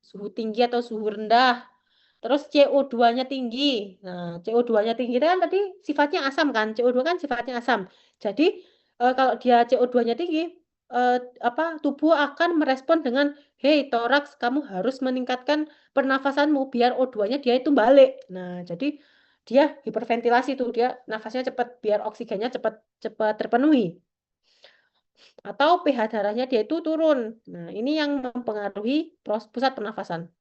suhu tinggi atau suhu rendah. Terus CO2-nya tinggi. Nah, CO2-nya tinggi itu kan tadi sifatnya asam kan? CO2 kan sifatnya asam. Jadi kalau dia CO2-nya tinggi, eh, tubuh akan merespon dengan, "Hei, toraks, kamu harus meningkatkan pernafasanmu biar O2-nya dia itu balik." Nah, jadi dia hiperventilasi tuh, dia nafasnya cepat biar oksigennya cepat cepat terpenuhi. Atau pH darahnya dia itu turun. Nah, ini yang mempengaruhi pusat pernafasan.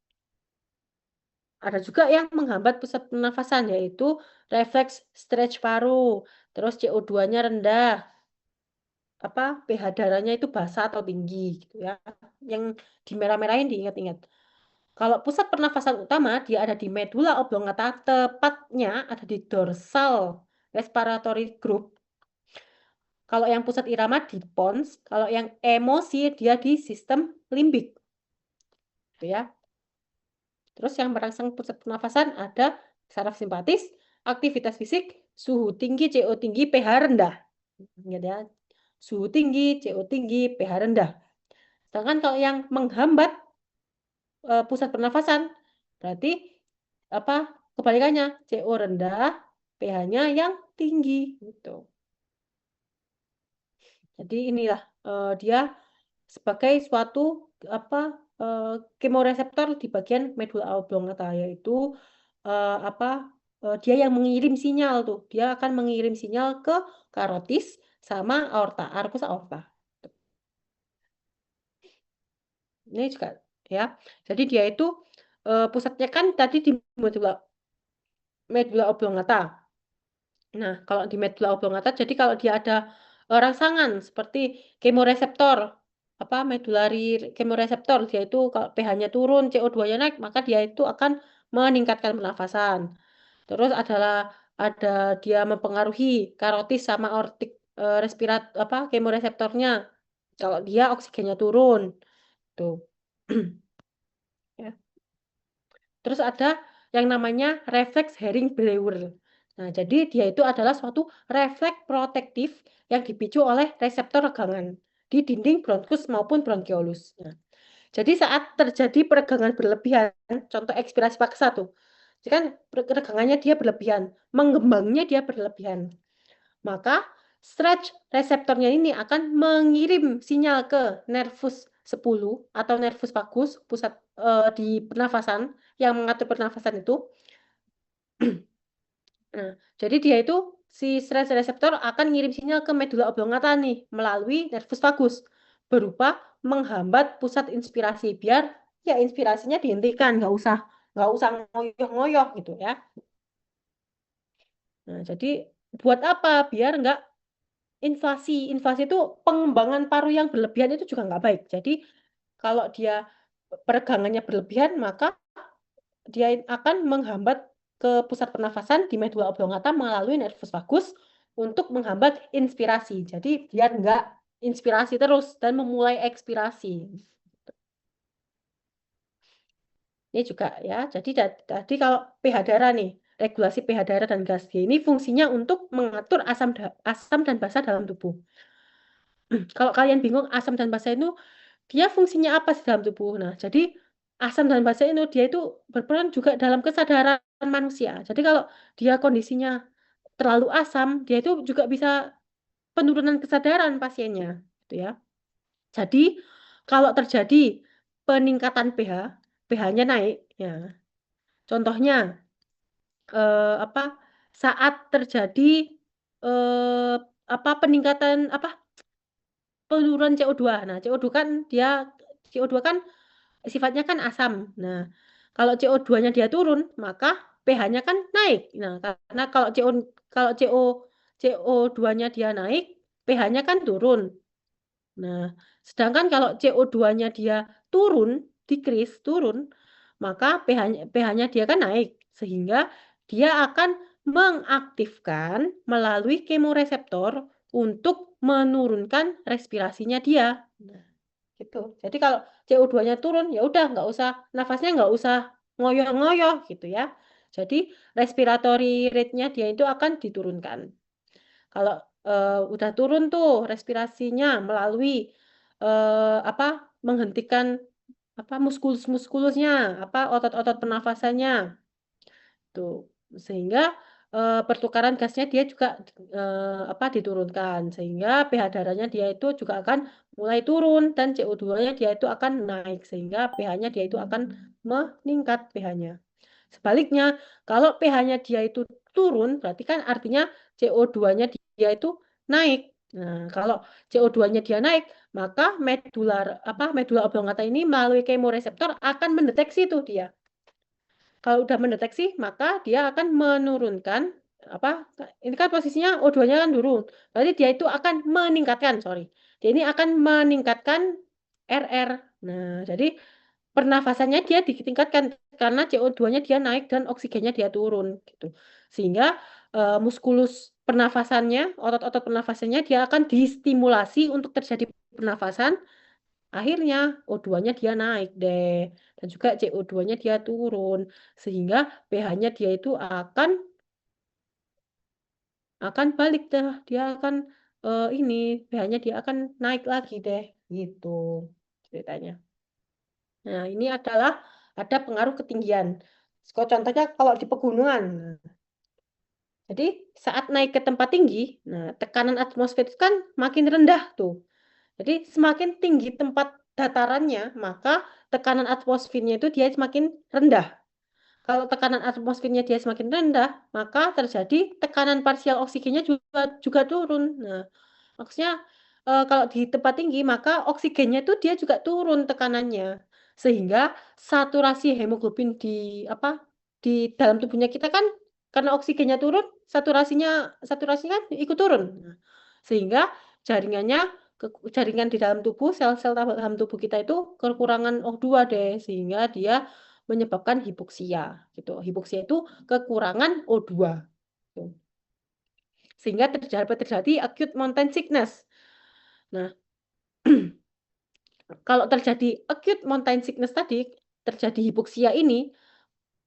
Ada juga yang menghambat pusat pernafasan, yaitu refleks stretch paru, terus CO2-nya rendah, pH darahnya itu basah atau tinggi, gitu ya. Yang dimerah-merahin diingat-ingat. Kalau pusat pernafasan utama, dia ada di medula oblongata, tepatnya ada di dorsal respiratory group. Kalau yang pusat irama di pons, kalau yang emosi dia di sistem limbik, gitu ya. Terus yang merangsang pusat pernafasan ada saraf simpatis, aktivitas fisik, suhu tinggi, CO tinggi, pH rendah. Ingat ya, suhu tinggi, CO tinggi, pH rendah. Sedangkan kalau yang menghambat pusat pernafasan, berarti apa kebalikannya, CO rendah, pH-nya yang tinggi. Gitu. Jadi inilah dia sebagai suatu apa kemoreseptor di bagian medula oblongata, yaitu eh, apa dia yang mengirim sinyal tuh, dia akan mengirim sinyal ke karotis sama aorta, arkus aorta. Ini juga ya. Jadi dia itu pusatnya kan tadi di medula medula oblongata. Nah, kalau di medula oblongata, jadi kalau dia ada rangsangan seperti kemoreseptor, medulari kemoreseptor, dia itu kalau pH-nya turun, CO2-nya naik, maka dia itu akan meningkatkan pernafasan. Terus ada dia mempengaruhi karotis sama aortik respirat kemoreseptornya. Kalau dia oksigennya turun, tuh. Ya. Terus ada yang namanya refleks Herring-Brewer. Nah, jadi dia itu adalah suatu refleks protektif yang dipicu oleh reseptor regangan di dinding bronkus maupun bronkiolus. Nah, jadi saat terjadi peregangan berlebihan, contoh ekspirasi paksa tuh, jadi kan regangannya dia berlebihan, mengembangnya dia berlebihan, maka stretch reseptornya ini akan mengirim sinyal ke nervus 10 atau nervus vagus, pusat di pernafasan yang mengatur pernafasan itu. Nah, jadi dia itu si stress reseptor akan ngirim sinyal ke medula oblongata nih melalui nervus vagus berupa menghambat pusat inspirasi biar ya inspirasinya dihentikan, nggak usah ngoyoh-ngoyoh gitu ya. Nah, jadi buat apa? Biar nggak inflasi. Inflasi itu pengembangan paru yang berlebihan itu juga nggak baik. Jadi kalau dia peregangannya berlebihan, maka dia akan menghambat ke pusat pernafasan di medula oblongata melalui nervus vagus untuk menghambat inspirasi. Jadi biar nggak inspirasi terus dan memulai ekspirasi. Ini juga ya. Jadi tadi kalau pH darah nih, regulasi pH darah dan gas G ini fungsinya untuk mengatur asam dan basa dalam tubuh. Kalau kalian bingung asam dan basa itu dia fungsinya apa sih dalam tubuh? Nah, jadi asam dan basa itu dia itu berperan juga dalam kesadaran manusia. Jadi kalau dia kondisinya terlalu asam, dia itu juga bisa penurunan kesadaran pasiennya, gitu ya. Jadi kalau terjadi peningkatan pH, pH-nya naik, ya. Contohnya apa? Saat terjadi eh, peningkatan penurunan CO2. Nah, CO2 kan CO2 kan sifatnya kan asam. Nah, kalau CO2-nya dia turun, maka pH-nya kan naik. Nah, karena CO2-nya dia naik, pH-nya kan turun. Nah, sedangkan kalau CO2-nya dia turun, decrease, turun, maka pH-nya dia kan naik. Sehingga dia akan mengaktifkan melalui kemoreseptor untuk menurunkan respirasinya dia. Nah, gitu. Jadi kalau CO2-nya turun, ya udah nafasnya nggak usah ngoyoh-ngoyoh gitu ya. Jadi respiratory rate-nya dia itu akan diturunkan. Kalau udah turun tuh respirasinya melalui menghentikan apa muskulus-muskulusnya, apa otot-otot pernafasannya. Tuh, sehingga pertukaran gasnya dia juga apa diturunkan, sehingga pH darahnya dia itu juga akan mulai turun dan CO2-nya dia itu akan naik, sehingga pH-nya dia itu akan meningkat pH-nya. Sebaliknya, kalau pH-nya dia itu turun, berarti kan artinya CO2-nya dia itu naik. Nah, kalau CO2-nya dia naik, maka medula oblongata ini melalui kemoreseptor akan mendeteksi itu dia. Kalau udah mendeteksi, maka dia akan menurunkan apa? Ini kan posisinya O2-nya kan turun. Berarti dia itu akan meningkatkan, sorry. Dia ini akan meningkatkan RR. Nah, jadi pernafasannya dia ditingkatkan karena CO2-nya dia naik dan oksigennya dia turun gitu. Sehingga muskulus pernafasannya, otot-otot pernafasannya dia akan distimulasi untuk terjadi pernafasan. Akhirnya O2-nya dia naik deh. Dan juga CO2-nya dia turun. Sehingga pH-nya dia itu akan balik dah. Dia akan ini pH-nya dia akan naik lagi deh. Gitu ceritanya. Nah, ini adalah ada pengaruh ketinggian. Contohnya kalau di pegunungan. Jadi saat naik ke tempat tinggi, nah tekanan atmosfer itu kan makin rendah tuh. Jadi semakin tinggi tempat datarannya, maka tekanan atmosfernya itu dia semakin rendah. Kalau tekanan atmosfernya dia semakin rendah, maka terjadi tekanan parsial oksigennya juga turun. Nah, maksudnya kalau di tempat tinggi maka oksigennya itu dia juga turun tekanannya. Sehingga saturasi hemoglobin di apa di dalam tubuhnya kita kan karena oksigennya turun, saturasinya kan ikut turun. Nah, sehingga jaringannya jaringan di dalam tubuh, sel-sel dalam tubuh kita itu kekurangan O2 deh, sehingga dia menyebabkan hipoksia gitu. Hipoksia itu kekurangan O2. Gitu. Sehingga terjadi acute mountain sickness. Nah, kalau terjadi acute mountain sickness tadi, terjadi hipoksia ini,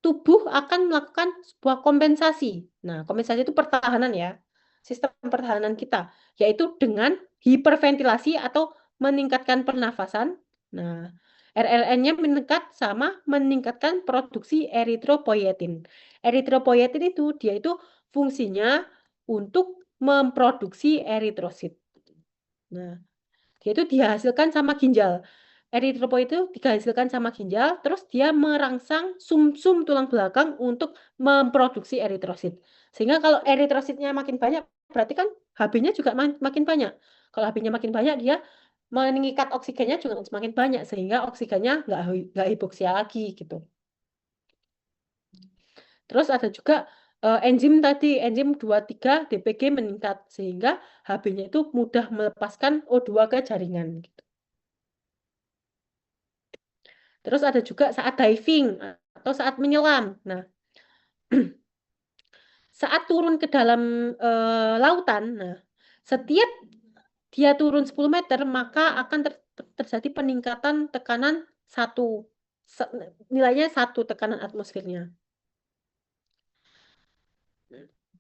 tubuh akan melakukan sebuah kompensasi. Nah, kompensasi itu pertahanan ya, sistem pertahanan kita, yaitu dengan hiperventilasi atau meningkatkan pernafasan. Nah, RLN-nya meningkat sama meningkatkan produksi eritropoietin. Eritropoietin itu dia itu fungsinya untuk memproduksi eritrosit. Nah, dia itu dihasilkan sama ginjal. Eritropoid itu dihasilkan sama ginjal, terus dia merangsang sumsum tulang belakang untuk memproduksi eritrosit. Sehingga kalau eritrositnya makin banyak, berarti kan Hb-nya juga makin banyak. Kalau Hb-nya makin banyak, dia mengikat oksigennya juga semakin banyak, sehingga oksigennya nggak hipoksia lagi gitu. Terus ada juga enzim tadi, enzim 23 DPG meningkat, sehingga Hb-nya itu mudah melepaskan O2 ke jaringan. Gitu. Terus ada juga saat diving atau saat menyelam. Nah, saat turun ke dalam lautan, nah, setiap dia turun 10 meter, maka akan terjadi peningkatan tekanan satu, nilainya satu tekanan atmosfernya.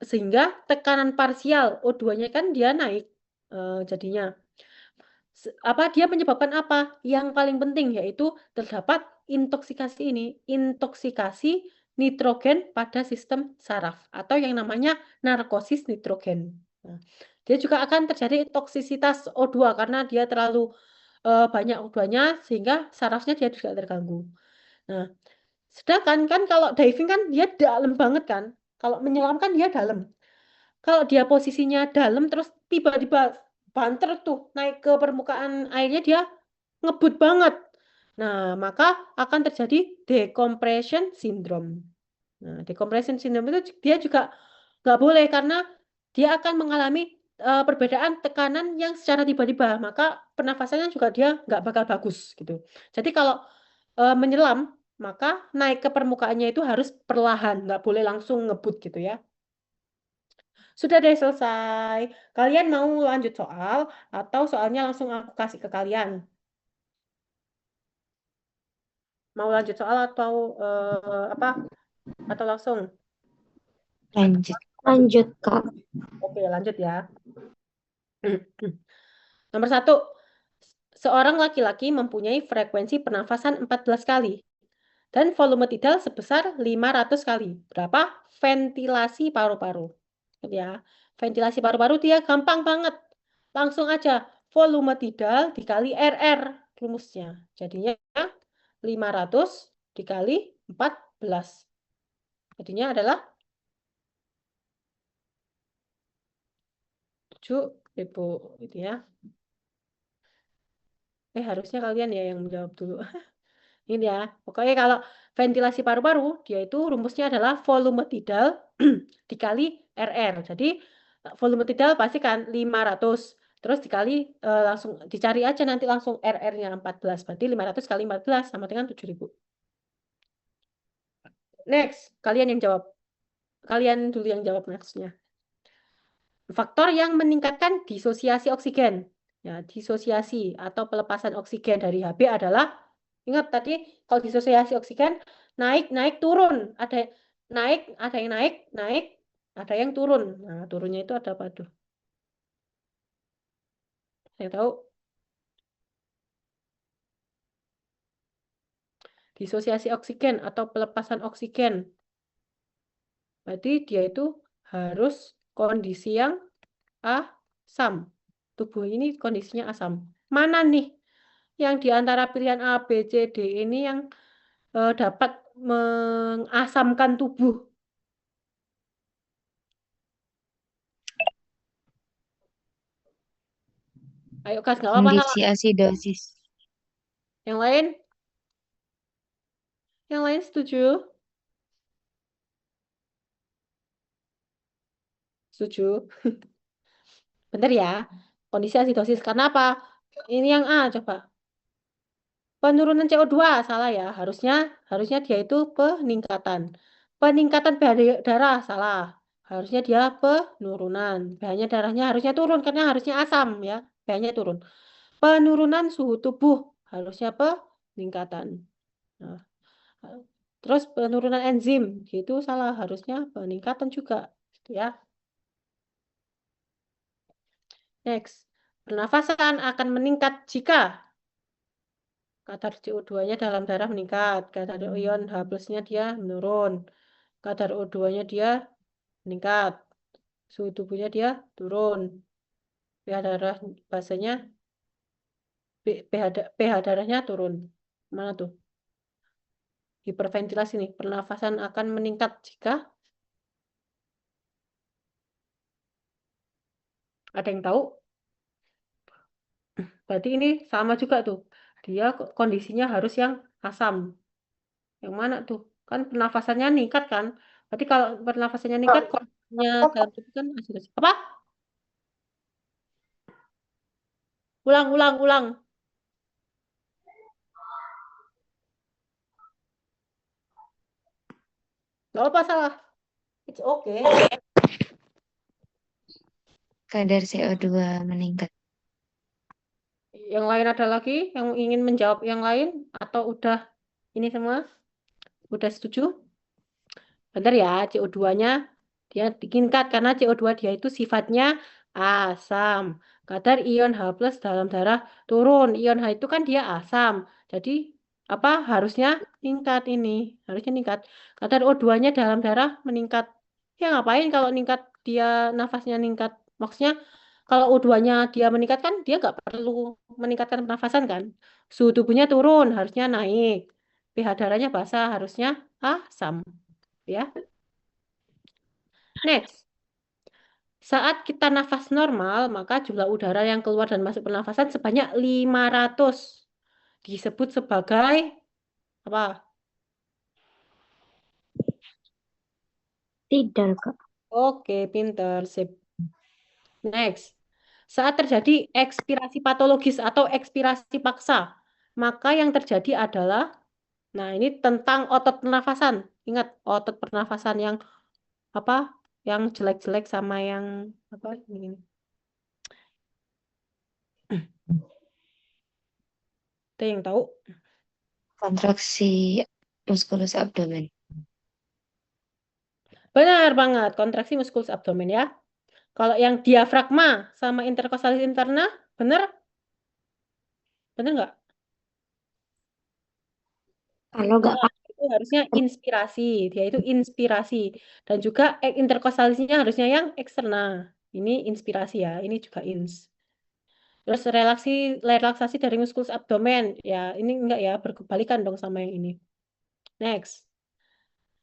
Sehingga tekanan parsial O2-nya kan dia naik jadinya. Apa dia menyebabkan apa? Yang paling penting yaitu terdapat intoksikasi nitrogen pada sistem saraf atau yang namanya narkosis nitrogen. Nah, dia juga akan terjadi toksisitas O2 karena dia terlalu banyak O2-nya sehingga sarafnya dia juga terganggu. Nah, sedangkan kan kalau diving kan dia dalam banget kan. Kalau menyelam kan dia dalam. Kalau dia posisinya dalam terus tiba-tiba banter tuh naik ke permukaan airnya dia ngebut banget. Nah, maka akan terjadi decompression syndrome. Nah, decompression syndrome itu dia juga nggak boleh karena dia akan mengalami perbedaan tekanan yang secara tiba-tiba. Maka pernafasannya juga dia nggak bakal bagus gitu. Jadi kalau menyelam, maka naik ke permukaannya itu harus perlahan, nggak boleh langsung ngebut gitu ya. Sudah deh selesai. Kalian mau lanjut soal atau soalnya langsung aku kasih ke kalian? Mau lanjut soal atau apa? Atau langsung? Lanjut. Lanjut, Kak. Oke, lanjut ya. Nomor satu, Seorang laki-laki mempunyai frekuensi pernafasan 14 kali dan volume tidal sebesar 500 kali. Berapa? Ventilasi paru-paru. Ya, ventilasi paru-paru dia gampang banget. Langsung aja volume tidal dikali RR rumusnya. Jadinya 500 dikali 14. Jadinya adalah 7.000 gitu ya. Harusnya kalian ya yang menjawab dulu. Ini ya. Pokoknya kalau ventilasi paru-paru, dia itu rumusnya adalah volume tidal dikali RR. Jadi volume tidal pasti kan 500. Terus dikali langsung dicari aja nanti langsung RR-nya 14. Berarti 500 kali 14 sama dengan 7.000. Next, kalian yang jawab. Kalian dulu yang jawab nextnya. Faktor yang meningkatkan disosiasi oksigen. Ya, disosiasi atau pelepasan oksigen dari HB adalah, ingat tadi kalau disosiasi oksigen naik, naik, turun. Ada naik, ada yang naik, naik, ada yang turun. Nah, turunnya itu ada apa tuh? Saya tahu. Disosiasi oksigen atau pelepasan oksigen. Berarti dia itu harus kondisi yang asam. Tubuh ini kondisinya asam. Mana nih yang di antara pilihan A, B, C, D ini yang dapat mengasamkan tubuh? Ayo Kas, nggak apa-apa salah. Kondisi asidosis. Yang lain? Yang lain setuju? Setuju. Bener ya. Kondisi asidosis. Karena apa? Ini yang A, coba. Penurunan CO2, salah ya. Harusnya dia itu peningkatan. Peningkatan pH darah, salah. Harusnya dia penurunan. pH darahnya harusnya turun karena harusnya asam ya. pH-nya turun. Penurunan suhu tubuh, harusnya peningkatan. Nah, terus penurunan enzim, itu salah. Harusnya peningkatan juga. Gitu ya. Next. Pernafasan akan meningkat jika kadar CO2-nya dalam darah meningkat, kadar ion H plus-nya dia menurun, kadar O2-nya dia meningkat, suhu tubuhnya dia turun, pH darah basanya pH darahnya turun. Mana tuh? Hiperventilasi nih, pernafasan akan meningkat jika ada yang tahu? Berarti ini sama juga tuh. Dia kondisinya harus yang asam. Yang mana tuh? Kan pernafasannya meningkat kan? Berarti kalau pernafasannya meningkat, kondisinya dalam tubuh kan asidus. Apa? Ulang, ulang, ulang. Gak apa salah. It's okay. Kadar CO2 meningkat. Yang lain ada lagi yang ingin menjawab yang lain? Atau udah ini semua? Udah setuju? Bentar ya, CO2-nya dia ditingkat karena CO2 dia itu sifatnya asam. Kadar ion H plus dalam darah turun. Ion H itu kan dia asam. Jadi apa harusnya meningkat ini? Harusnya meningkat. Kadar O2-nya dalam darah meningkat. Ya ngapain kalau meningkat dia nafasnya meningkat? Maksudnya kalau O2-nya dia meningkat kan dia nggak perlu meningkatkan pernafasan kan? Suhu tubuhnya turun, harusnya naik. pH darahnya basah, harusnya asam. Ya. Next, saat kita nafas normal, maka jumlah udara yang keluar dan masuk pernafasan sebanyak 500. Disebut sebagai apa? Tidak, Kak. Oke, pinter. Sip. Next, saat terjadi ekspirasi patologis atau ekspirasi paksa, maka yang terjadi adalah, nah ini tentang otot pernafasan. Ingat, otot pernafasan yang apa? Yang jelek-jelek sama yang apa? Ini. Ada yang tahu? Kontraksi muskulus abdomen. Benar banget, kontraksi muskulus abdomen ya. Kalau yang diafragma sama interkostalis interna, benar? Bener nggak? Kalau nggak Nah, itu harusnya inspirasi. Dia itu inspirasi. Dan juga interkostalisinya harusnya yang eksternal. Ini inspirasi ya. Ini juga ins. Terus relaksasi dari muskulus abdomen. Ya, ini enggak ya, berkebalikan dong sama yang ini. Next.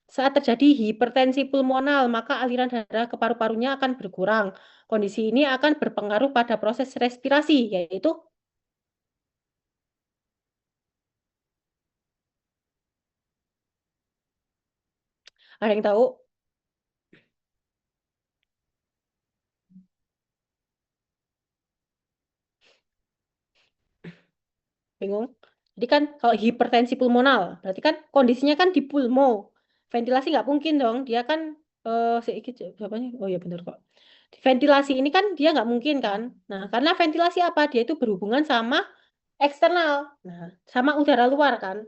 Saat terjadi hipertensi pulmonal, maka aliran darah ke paru-parunya akan berkurang. Kondisi ini akan berpengaruh pada proses respirasi, yaitu ada yang tahu? Bingung? Jadi kan kalau hipertensi pulmonal, berarti kan kondisinya kan di pulmo. Ventilasi nggak mungkin dong. Dia kan sedikit apa nih? Oh ya benar kok. Ventilasi ini kan dia nggak mungkin kan. Nah, karena ventilasi apa? Dia itu berhubungan sama eksternal. Nah, sama udara luar kan.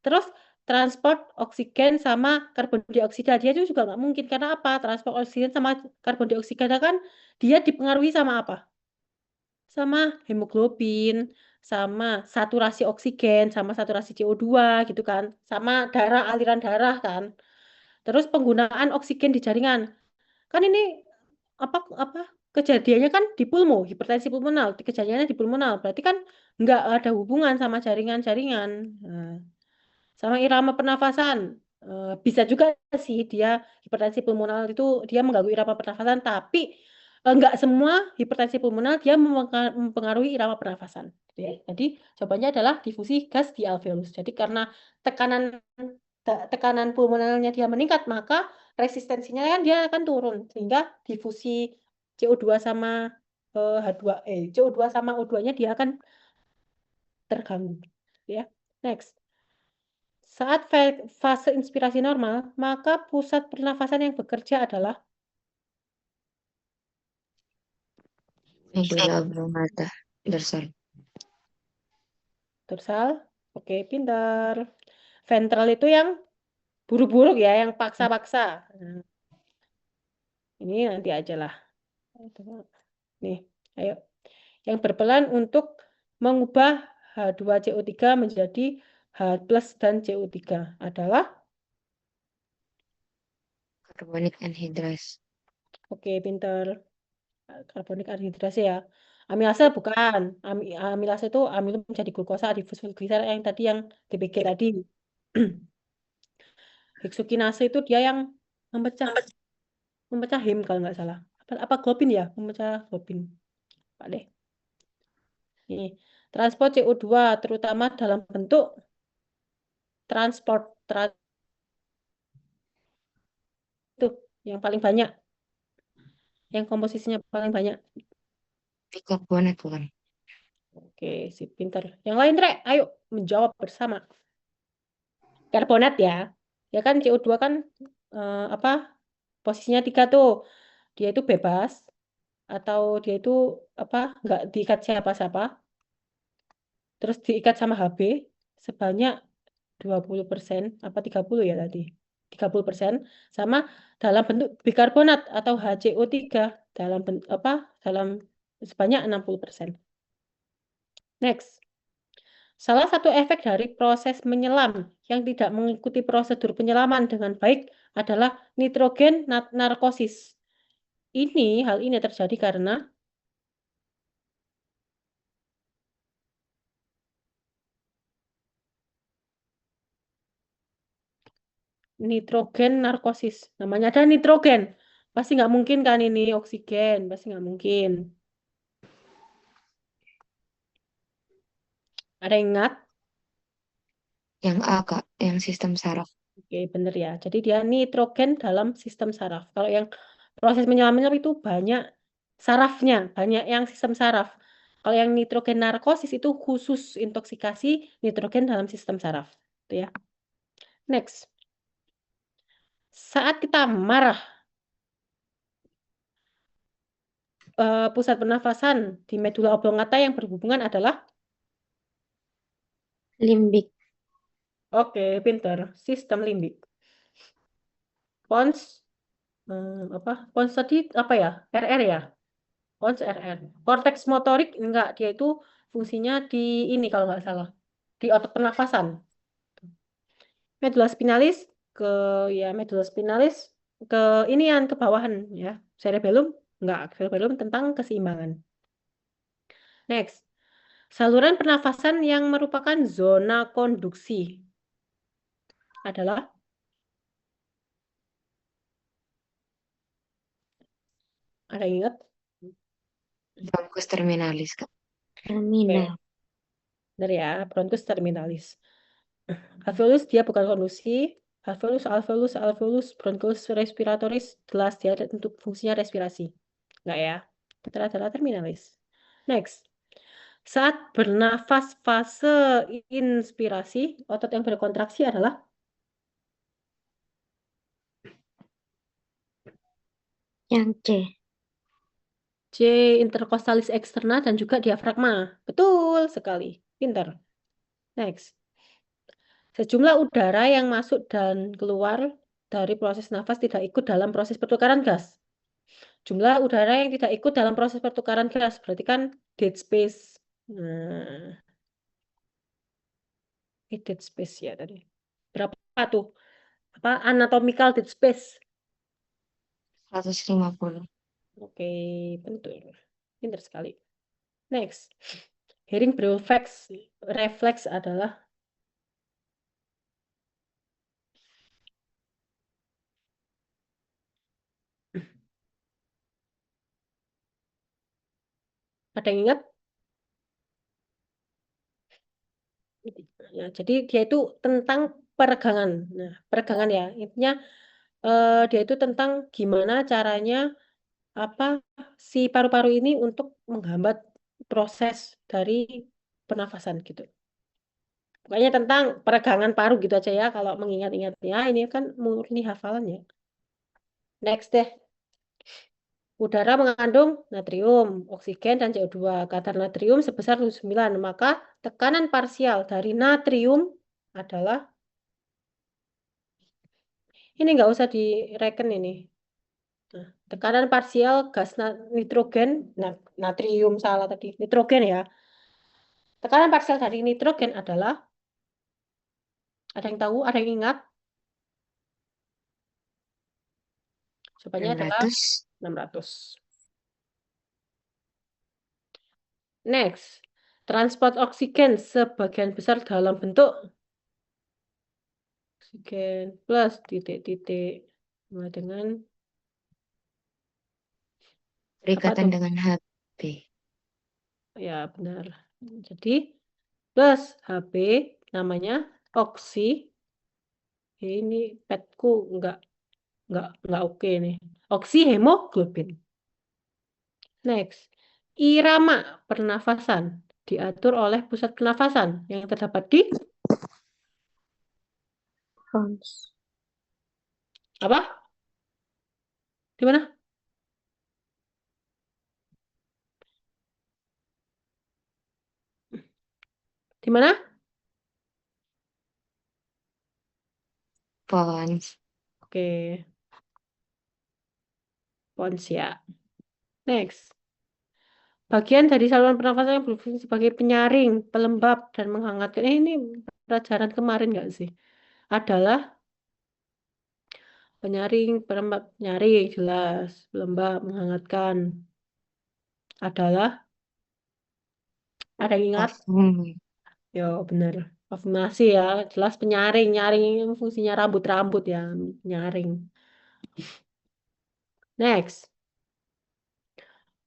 Terus transport oksigen sama karbon dioksida dia itu juga nggak mungkin karena apa? Transport oksigen sama karbon dioksida kan dia dipengaruhi sama apa? Sama hemoglobin, sama saturasi oksigen, sama saturasi CO2 gitu kan, sama darah aliran darah kan. Terus penggunaan oksigen di jaringan. Kan ini apa kejadiannya kan di pulmo, hipertensi pulmonal, kejadiannya di pulmonal. Berarti kan nggak ada hubungan sama jaringan-jaringan. Nah, sama irama pernafasan. Bisa juga sih dia hipertensi pulmonal itu dia mengganggu irama pernafasan, tapi enggak semua hipertensi pulmonal dia mempengaruhi irama pernafasan. Gitu ya. Jadi jawabannya adalah difusi gas di alveolus. Jadi karena tekanan tekanan pulmonalnya dia meningkat, maka resistensinya kan dia akan turun sehingga difusi CO2 sama H2 CO2 sama O2-nya dia akan terganggu. Ya. Next. Saat fase inspirasi normal, maka pusat pernafasan yang bekerja adalah medulla oblongata dorsal. dorsal. Oke, pintar. Ventral itu yang buruk-buruk ya, yang paksa-paksa. Nah, ini nanti aja lah. Nih, ayo. Yang berperan untuk mengubah H2CO3 menjadi H plus dan CO3 adalah, Carbonic anhydrase. oke, pintar. Karbonik anhidrasa ya. Amilase bukan. Amilase itu amilum menjadi glukosa di fosfoglisera yang tadi yang DPG tadi. Heksokinase itu dia yang memecah memecah him kalau nggak salah. Apa globin ya? Memecah globin. Pak deh. Ini transport CO2 terutama dalam bentuk transport itu yang paling banyak, yang komposisinya paling banyak. Bikarbonat bukan? Oke, si pinter. Yang lain, Rek, ayo menjawab bersama. Karbonat ya. Ya kan CO2 kan apa posisinya 3 tuh. Dia itu bebas atau dia itu apa nggak diikat siapa-siapa. Terus diikat sama Hb sebanyak 20% apa 30 ya tadi. 30% sama dalam bentuk bikarbonat atau HCO3 dalam apa dalam sebanyak 60%. Next. Salah satu efek dari proses menyelam yang tidak mengikuti prosedur penyelaman dengan baik adalah nitrogen narkosis. Hal ini terjadi karena nitrogen narkosis. Namanya ada nitrogen. Pasti nggak mungkin kan ini oksigen. Pasti nggak mungkin. Ada yang ingat? Yang A, Kak. Yang sistem saraf. Oke, bener ya. Jadi dia nitrogen dalam sistem saraf. Kalau yang proses menyelamannya itu banyak sarafnya. Banyak yang sistem saraf. Kalau yang nitrogen narkosis itu khusus intoksikasi nitrogen dalam sistem saraf. Itu ya. Next. Saat kita marah, pusat pernafasan di medula oblongata yang berhubungan adalah Limbik. oke, pinter. Sistem limbik. Pons apa? Pons tadi apa ya? RR ya? Pons RR. Korteks motorik enggak, dia itu fungsinya di ini kalau nggak salah, di otot pernafasan. Medula spinalis ke medula spinalis ke inian ke bawahan ya. Cerebellum enggak, cerebellum tentang keseimbangan. Next, saluran pernafasan yang merupakan zona konduksi adalah ada yang ingat? Bronchus terminalis, Kak. Oke, Terminal. benar ya, bronchus terminalis. Alveolus dia bukan konduksi. Alveolus, alveolus, alveolus, bronchus respiratoris jelas dia untuk fungsinya respirasi. Enggak ya? Betul adalah terminalis. Next. Saat bernafas fase inspirasi, otot yang berkontraksi adalah Yang C. C. Intercostalis externa dan juga diafragma. Betul sekali. Pinter. Next. Sejumlah udara yang masuk dan keluar dari proses nafas tidak ikut dalam proses pertukaran gas. Jumlah udara yang tidak ikut dalam proses pertukaran gas berarti kan dead space. Nah, ini dead space ya tadi. Berapa tuh? Apa anatomical dead space? 150. Oke, betul. Pinter sekali. Next. Hearing reflex. Reflex adalah ada yang ingat? Ya, jadi dia itu tentang peregangan. Nah, peregangan ya, intinya dia itu tentang gimana caranya apa si paru-paru ini untuk menghambat proses dari pernafasan gitu. Pokoknya tentang peregangan paru gitu aja ya kalau mengingat-ingat ya ini kan murni hafalan ya. Next deh. Udara mengandung natrium, oksigen, dan CO2. Kadar natrium sebesar 79. Maka tekanan parsial dari natrium adalah, ini nggak usah direken ini. Nah, tekanan parsial gas nitrogen, natrium salah tadi, nitrogen ya. Tekanan parsial dari nitrogen adalah, ada yang tahu, ada yang ingat? Jawabannya adalah 600. 600. Next, transport oksigen sebagian besar dalam bentuk oksigen plus titik-titik sama dengan apa Berikatan tuh? dengan HB. Ya, benar. Jadi plus Hb namanya oksi. Ini petku enggak oke nih. Oksi hemoglobin. Next. Irama pernafasan diatur oleh pusat pernafasan yang terdapat di Bronchus. apa? Di mana? Di mana? Pons. Oke, pons ya. Next. Bagian dari saluran pernafasan yang berfungsi sebagai penyaring, pelembab, dan menghangatkan. Ini pelajaran kemarin nggak sih? Adalah penyaring, pelembab, penyaring, jelas. Pelembab, menghangatkan. Adalah, ada yang ingat? Parfum. Ya, benar. Afirmasi ya, jelas penyaring. Nyaring ini fungsinya rambut-rambut ya, nyaring. Next.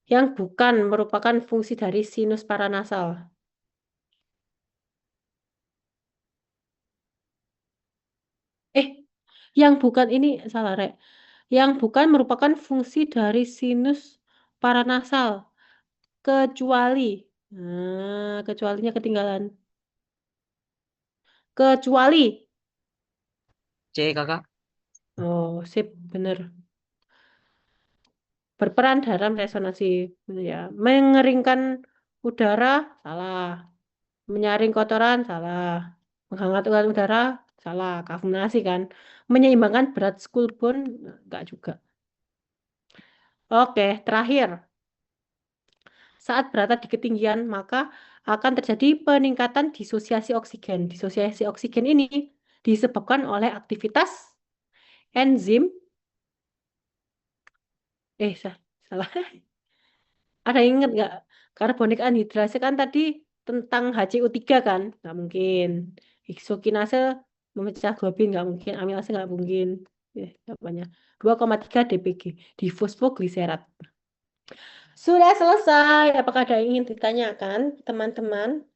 Yang bukan merupakan fungsi dari sinus paranasal. Eh, yang bukan ini salah, Rek. Yang bukan merupakan fungsi dari sinus paranasal kecuali kecualinya ketinggalan. Kecuali. C, kakak. Oh, sip, bener. Berperan dalam resonansi ya. Mengeringkan udara salah. Menyaring kotoran salah. Menghangatkan udara salah. Karbonasi kan. Menyeimbangkan berat school pun enggak juga. Oke, terakhir. Saat berada di ketinggian, maka akan terjadi peningkatan disosiasi oksigen. Disosiasi oksigen ini disebabkan oleh aktivitas enzim, salah. Ada yang ingat nggak? Karbonik anhidrasa kan tadi tentang HCO3 kan? Nggak mungkin. Heksokinase memecah globin nggak mungkin. Amilase nggak mungkin. Apanya? 2,3 dpg di fosfogliserat. Sudah selesai. Apakah ada yang ingin ditanyakan, teman-teman?